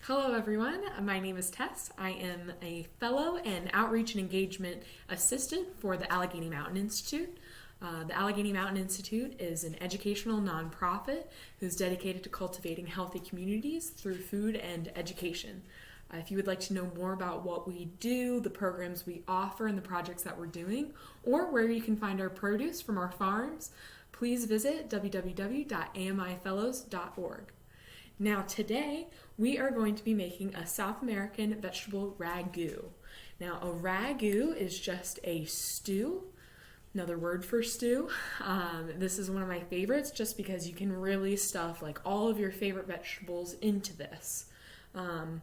Hello everyone, my name is Tess. I am a fellow and outreach and engagement assistant for the Allegheny Mountain Institute. The Allegheny Mountain Institute is an educational nonprofit who's dedicated to cultivating healthy communities through food and education. If you would like to know more about what we do, the programs we offer, and the projects that we're doing, or where you can find our produce from our farms, please visit www.amifellows.org. Now today, we are going to be making a South American vegetable ragu. Now a ragu is just a stew, another word for stew. This is one of my favorites just because you can really stuff like all of your favorite vegetables into this. I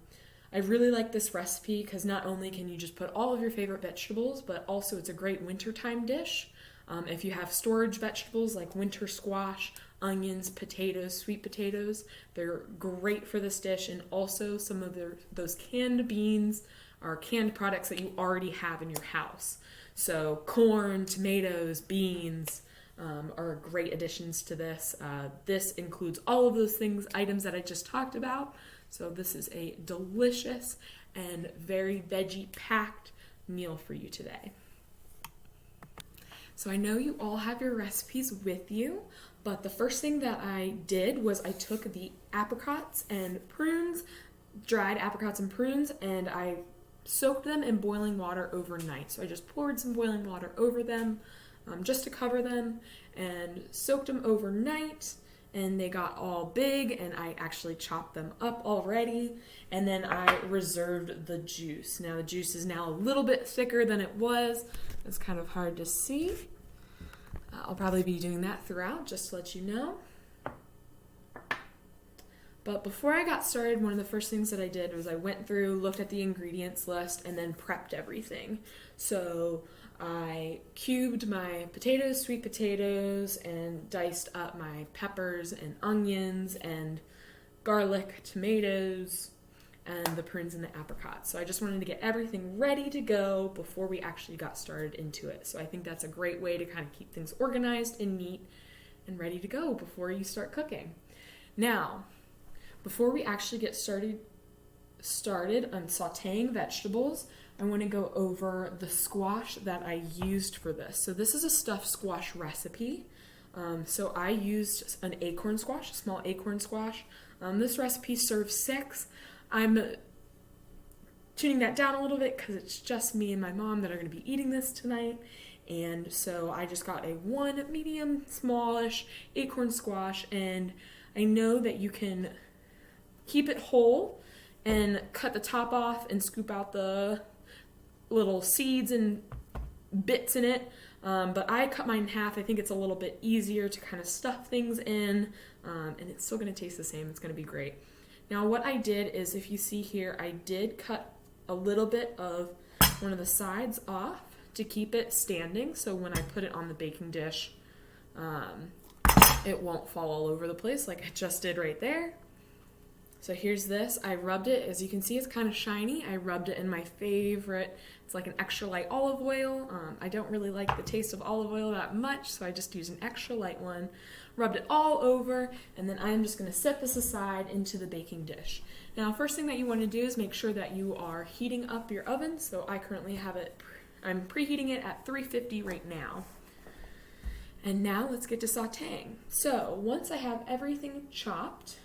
really like this recipe because not only can you just put all of your favorite vegetables, but also it's a great wintertime dish. If you have storage vegetables like winter squash, onions, potatoes, sweet potatoes, they're great for this dish, and also some of those canned beans or canned products that you already have in your house. So corn, tomatoes, beans are great additions to this. This includes all of those items that I just talked about. So this is a delicious and very veggie-packed meal for you today. So I know you all have your recipes with you, but the first thing that I did was I took the apricots and prunes, dried apricots and prunes, and I soaked them in boiling water overnight. So I just poured some boiling water over them just to cover them and soaked them overnight, and they got all big, and I actually chopped them up already, and then I reserved the juice. Now the juice is now a little bit thicker than it was. It's kind of hard to see. I'll probably be doing that throughout, just to let you know. But before I got started, one of the first things that I did was I went through, looked at the ingredients list, and then prepped everything. So I cubed my potatoes, sweet potatoes, and diced up my peppers and onions and garlic, tomatoes, and the prunes and the apricots. So I just wanted to get everything ready to go before we actually got started into it. So I think that's a great way to kind of keep things organized and neat and ready to go before you start cooking. Now, before we actually get started on sauteing vegetables, I want to go over the squash that I used for this. So this is a stuffed squash recipe. So I used an acorn squash, a small acorn squash. This recipe serves 6. I'm tuning that down a little bit because it's just me and my mom that are going to be eating this tonight. And so I just got a 1 medium, smallish acorn squash, and I know that you can keep it whole and cut the top off and scoop out the little seeds and bits in it. But I cut mine in half. I think it's a little bit easier to kind of stuff things in, and it's still going to taste the same. It's going to be great. Now what I did is, if you see here, I did cut a little bit of one of the sides off to keep it standing, so when I put it on the baking dish, it won't fall all over the place like I just did right there. So here's this. I rubbed it. As you can see, it's kind of shiny. I rubbed it in my favorite. It's like an extra light olive oil. I don't really like the taste of olive oil that much, so I just used an extra light one. Rubbed it all over, and then I'm just going to set this aside into the baking dish. Now, first thing that you want to do is make sure that you are heating up your oven. So I currently have it, I'm preheating it at 350 right now. And now let's get to sauteing. So once I have everything chopped,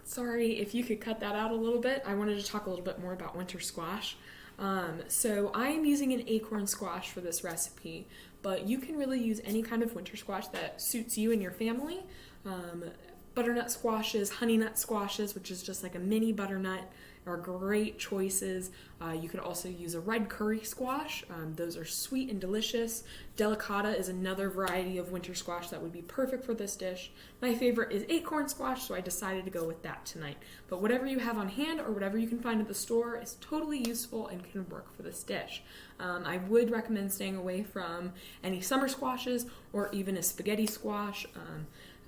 sorry if you could cut that out a little bit. I wanted to talk a little bit more about winter squash. So I am using an acorn squash for this recipe, but you can really use any kind of winter squash that suits you and your family. Butternut squashes, honey nut squashes, which is just like a mini butternut, are great choices. You could also use a red curry squash. Those are sweet and delicious. Delicata is another variety of winter squash that would be perfect for this dish. My favorite is acorn squash, so I decided to go with that tonight. But whatever you have on hand or whatever you can find at the store is totally useful and can work for this dish. I would recommend staying away from any summer squashes or even a spaghetti squash,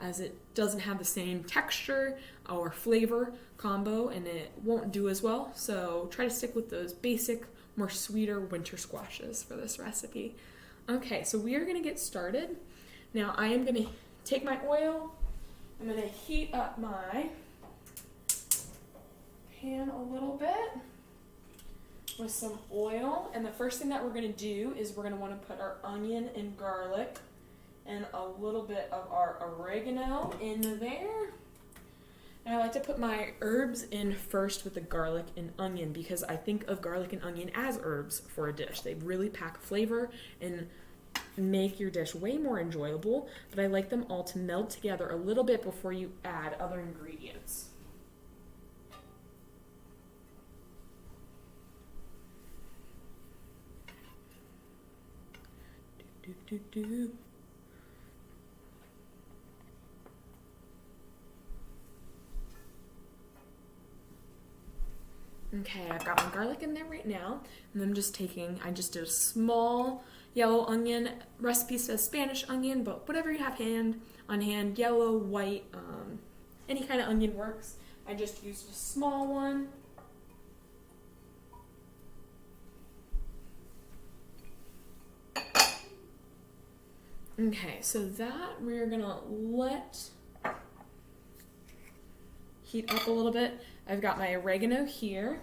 as it doesn't have the same texture or flavor combo, and it won't do as well. So try to stick with those basic, more sweeter winter squashes for this recipe. Okay, so we are going to get started. Now I am going to take my oil, I'm going to heat up my pan a little bit with some oil. And the first thing that we're going to do is we're going to want to put our onion and garlic and a little bit of our oregano in there. And I like to put my herbs in first with the garlic and onion because I think of garlic and onion as herbs for a dish. They really pack flavor and make your dish way more enjoyable, but I like them all to meld together a little bit before you add other ingredients. Okay, I've got my garlic in there right now, and I just did a small yellow onion. Recipe says Spanish onion, but whatever you have on hand, yellow, white, any kind of onion works. I just used a small one. Okay, so that we're gonna let heat up a little bit. I've got my oregano here,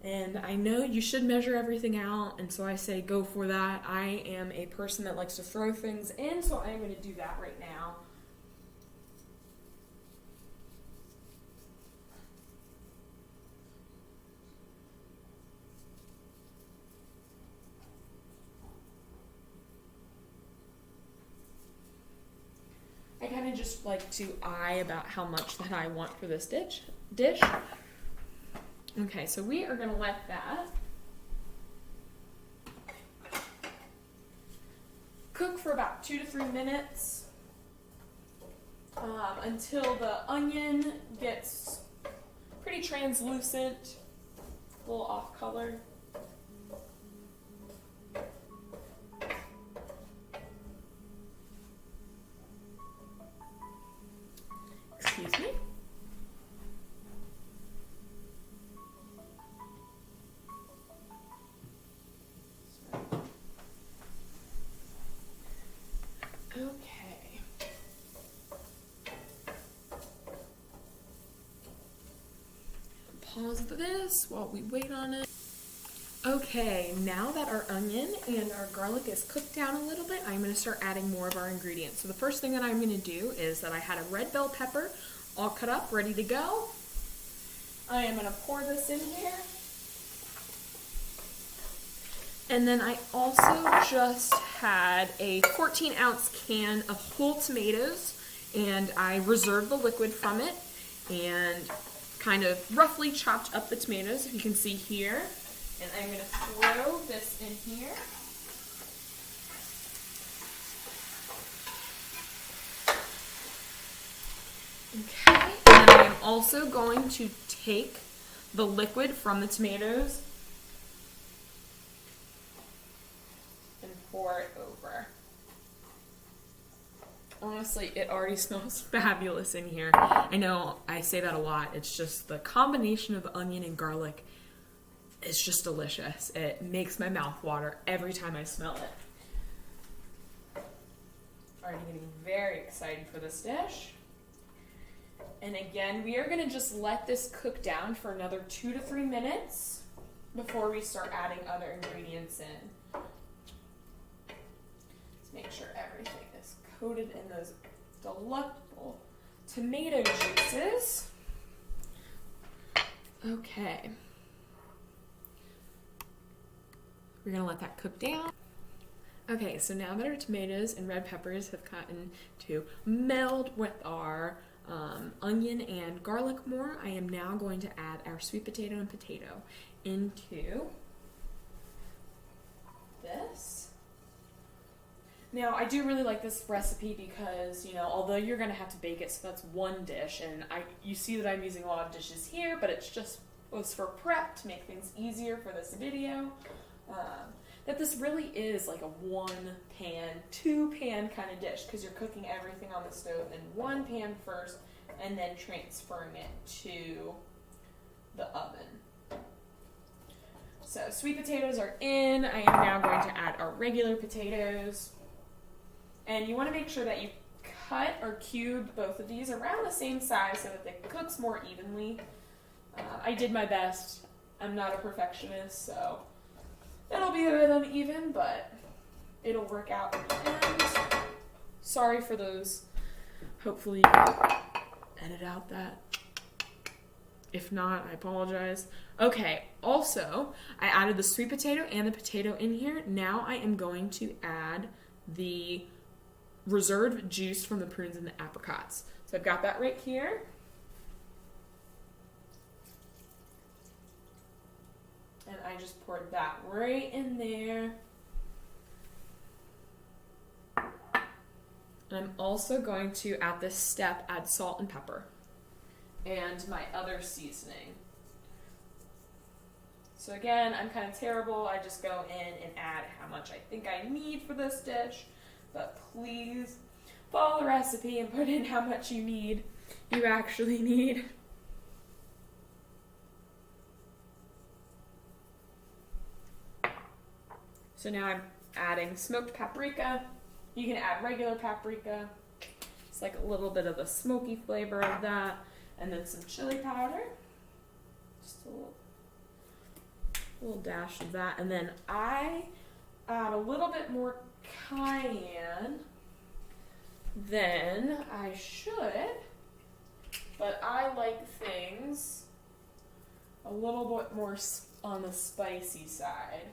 and I know you should measure everything out, and so I say go for that. I am a person that likes to throw things in, so I'm going to do that right now. I kind of just like to eye about how much that I want for this dish. Okay, so we are going to let that cook for about 2 to 3 minutes until the onion gets pretty translucent, a little off color. Excuse me. Okay. Pause this while we wait on it. Okay, now that our onion and our garlic is cooked down a little bit, I'm going to start adding more of our ingredients. So the first thing that I'm going to do is that I had a red bell pepper all cut up, ready to go. I am going to pour this in here. And then I also just had a 14-ounce can of whole tomatoes, and I reserved the liquid from it and kind of roughly chopped up the tomatoes, if you can see here. And I'm going to throw this in here. Okay, and then I am also going to take the liquid from the tomatoes and pour it over. Honestly, it already smells fabulous in here. I know I say that a lot. It's just the combination of onion and garlic is just delicious. It makes my mouth water every time I smell it. Already getting very excited for this dish. And again, we are going to just let this cook down for another 2 to 3 minutes before we start adding other ingredients in. Let's make sure everything is coated in those delectable tomato juices. Okay. We're going to let that cook down. Okay, so now that our tomatoes and red peppers have gotten to meld with our onion and garlic more, I am now going to add our sweet potato and potato into this. Now, I do really like this recipe because, you know, although you're going to have to bake it, so that's one dish, and you see that I'm using a lot of dishes here, but it's just was for prep to make things easier for this video. That this really is like a 1-pan, 2-pan kind of dish because you're cooking everything on the stove in one pan first and then transferring it to the oven. So sweet potatoes are in. I am now going to add our regular potatoes. And you want to make sure that you cut or cube both of these around the same size so that it cooks more evenly. I did my best. I'm not a perfectionist, so it'll be a bit uneven, but it'll work out. And sorry for those. Hopefully you can edit out that. If not, I apologize. Okay, also, I added the sweet potato and the potato in here. Now I am going to add the reserved juice from the prunes and the apricots. So I've got that right here. And I just poured that right in there. And I'm also going to, at this step, add salt and pepper and my other seasoning. So again, I'm kind of terrible. I just go in and add how much I think I need for this dish. But please follow the recipe and put in how much you actually need. So now I'm adding smoked paprika. You can add regular paprika. It's like a little bit of the smoky flavor of that. And then some chili powder. Just a little dash of that. And then I add a little bit more cayenne than I should. But I like things a little bit more on the spicy side.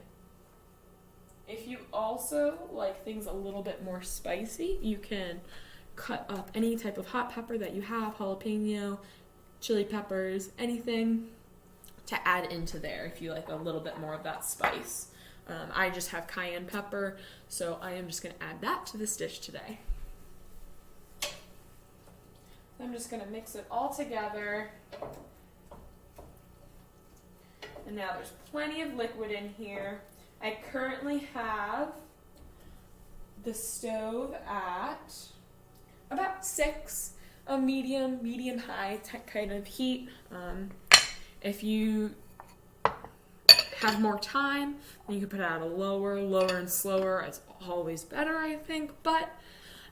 If you also like things a little bit more spicy, you can cut up any type of hot pepper that you have, jalapeno, chili peppers, anything to add into there if you like a little bit more of that spice. I just have cayenne pepper, so I am just going to add that to this dish today. I'm just going to mix it all together. And now there's plenty of liquid in here. I currently have the stove at about 6, a medium-high kind of heat. If you have more time, then you can put it at a lower and slower. It's always better, I think, but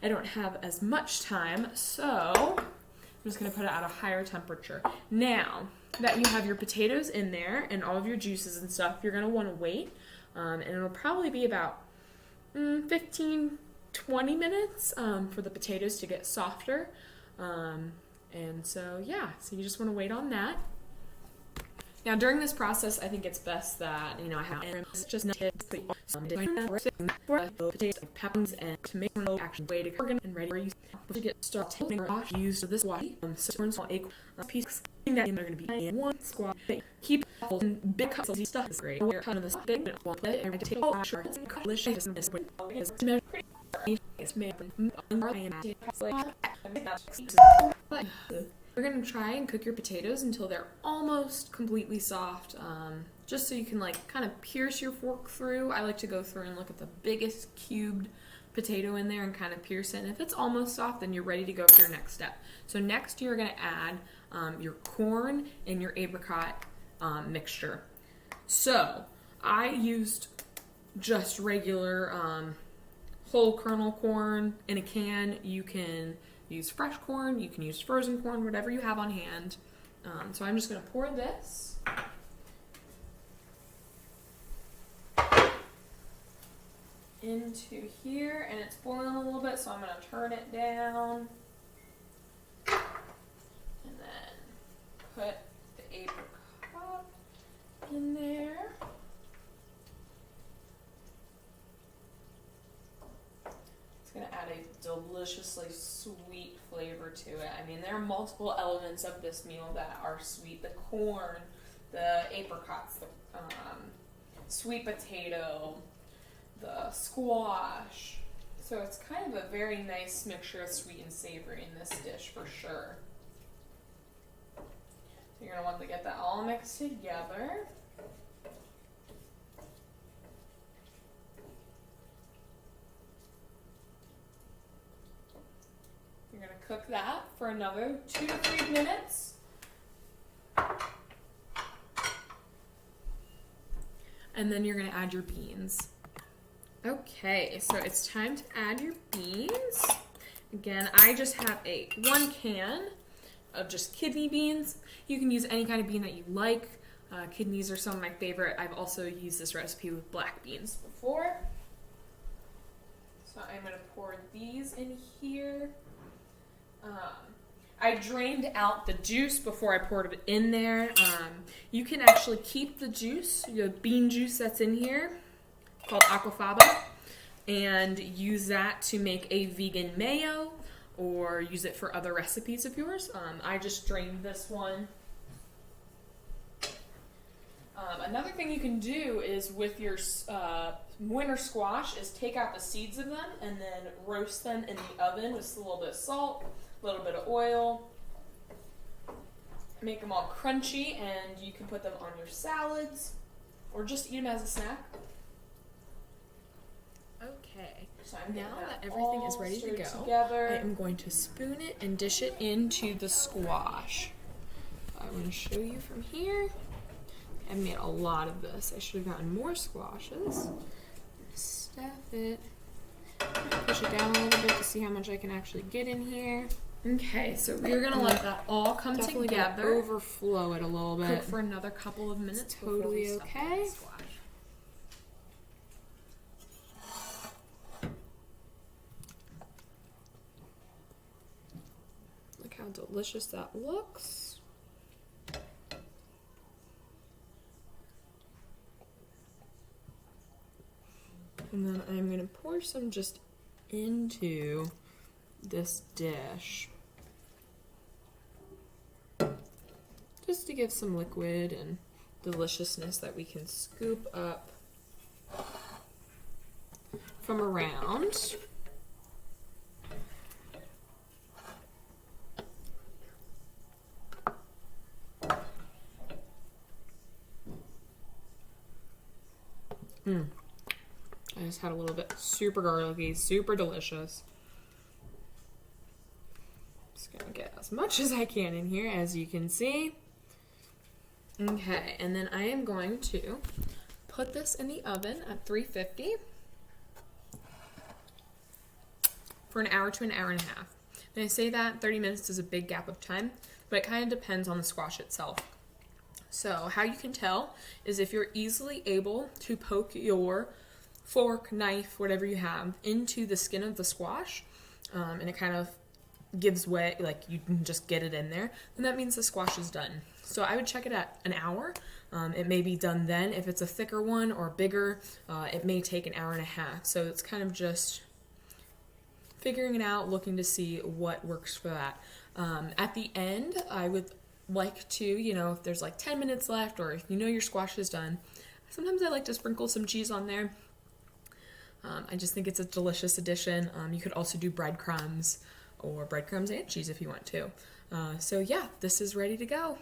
I don't have as much time, so I'm just going to put it at a higher temperature. Now that you have your potatoes in there and all of your juices and stuff, you're going to want to wait. And it'll probably be about 15-20 minutes for the potatoes to get softer. And so, yeah, so you just want to wait on that. Now, during this process, I think it's best that, I have just some peppers and tomato action way to organ and ready for use. Before you get started, use this wash. So, a piece that they're going to be in one squat. Keep in big cups of stuff is great. We're kind of this big one plate and take all shorts and delicious and we're going to try and cook your potatoes until they're almost completely soft, just so you can kind of pierce your fork through. I like to go through and look at the biggest cubed potato in there and kind of pierce it. And if it's almost soft, then you're ready to go for your next step. So next you're going to add your corn and your apricot mixture. So I used just regular whole kernel corn in a can. You can use fresh corn, you can use frozen corn, whatever you have on hand. So I'm just going to pour this into here, and it's boiling a little bit, so I'm going to turn it down. And then put the apricot in there. Going to add a deliciously sweet flavor to it. I mean, there are multiple elements of this meal that are sweet. The corn, the apricots, the sweet potato, the squash. So it's kind of a very nice mixture of sweet and savory in this dish for sure. So you're going to want to get that all mixed together. You're going to cook that for another 2 to 3 minutes. And then you're going to add your beans. Okay, so it's time to add your beans. Again, I just have 1 can of just kidney beans. You can use any kind of bean that you like. Kidneys are some of my favorite. I've also used this recipe with black beans before. So I'm going to pour these in here. I drained out the juice before I poured it in there. You can actually keep the juice, the bean juice that's in here, called aquafaba, and use that to make a vegan mayo or use it for other recipes of yours. I just drained this one. Another thing you can do is with your winter squash is take out the seeds of them and then roast them in the oven with a little bit of salt, a little bit of oil. Make them all crunchy, and you can put them on your salads or just eat them as a snack. Okay, so now that everything is ready to go, together, I am going to spoon it and dish it into the squash. I'm going to show you from here. I've made a lot of this. I should have gotten more squashes. Stuff it. Push it down a little bit to see how much I can actually get in here. Okay, so we're gonna let that all come together. Overflow it a little bit. Cook for another couple of minutes. It's totally okay. Look how delicious that looks. And then I'm going to pour some just into this dish. Just to give some liquid and deliciousness that we can scoop up from around. I just had a little bit super garlicky, super delicious. Just gonna get as much as I can in here, as you can see. Okay, and then I am going to put this in the oven at 350 for an hour to an hour and a half. And I say that 30 minutes is a big gap of time, but it kind of depends on the squash itself. So how you can tell is if you're easily able to poke your fork, knife, whatever you have, into the skin of the squash, and it kind of gives way, like you can just get it in there, then that means the squash is done. So I would check it at an hour. It may be done then. If it's a thicker one or bigger, it may take an hour and a half. So it's kind of just figuring it out, looking to see what works for that. At the end, I would like to, if there's like 10 minutes left, or if your squash is done, sometimes I like to sprinkle some cheese on there. I just think it's a delicious addition. You could also do breadcrumbs and cheese if you want to. So yeah, this is ready to go.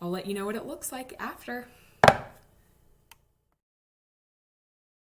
I'll let you know what it looks like after.